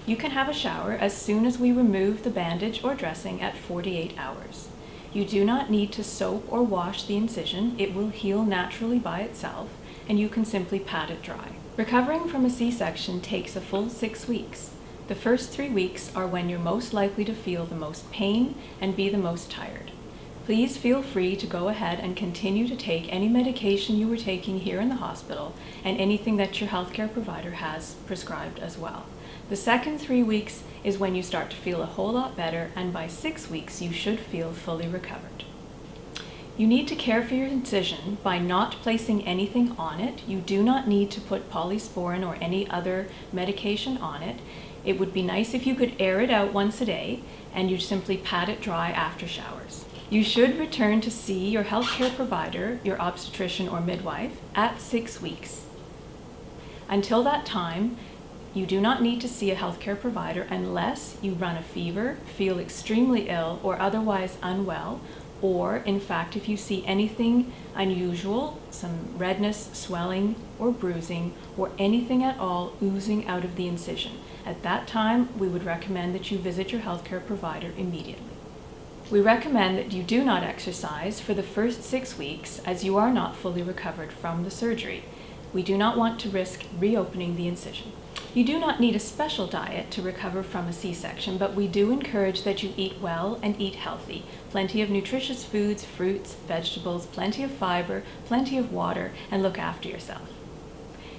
You can have a shower as soon as we remove the bandage or dressing at 48 hours. You do not need to soap or wash the incision. It will heal naturally by itself, and you can simply pat it dry. Recovering from a C-section takes a full 6 weeks. The first 3 weeks are when you're most likely to feel the most pain and be the most tired. Please feel free to go ahead and continue to take any medication you were taking here in the hospital and anything that your healthcare provider has prescribed as well. The second 3 weeks is when you start to feel a whole lot better, and by 6 weeks you should feel fully recovered. You need to care for your incision by not placing anything on it. You do not need to put polysporin or any other medication on it. It would be nice if you could air it out once a day, and you simply pat it dry after showers. You should return to see your healthcare provider, your obstetrician or midwife, at 6 weeks. Until that time, you do not need to see a healthcare provider unless you run a fever, feel extremely ill, or otherwise unwell, or in fact if you see anything unusual, some redness, swelling, or bruising, or anything at all oozing out of the incision. At that time, we would recommend that you visit your healthcare provider immediately. We recommend that you do not exercise for the first 6 weeks, as you are not fully recovered from the surgery. We do not want to risk reopening the incision. You do not need a special diet to recover from a C-section, but we do encourage that you eat well and eat healthy. Plenty of nutritious foods, fruits, vegetables, plenty of fiber, plenty of water, and look after yourself.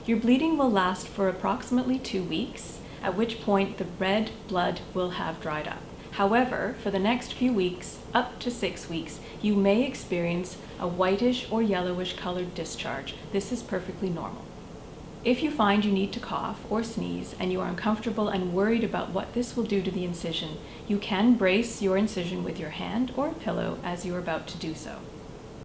Your bleeding will last for approximately 2 weeks, at which point the red blood will have dried up. However, for the next few weeks, up to 6 weeks, you may experience a whitish or yellowish colored discharge. This is perfectly normal. If you find you need to cough or sneeze and you are uncomfortable and worried about what this will do to the incision, you can brace your incision with your hand or a pillow as you are about to do so.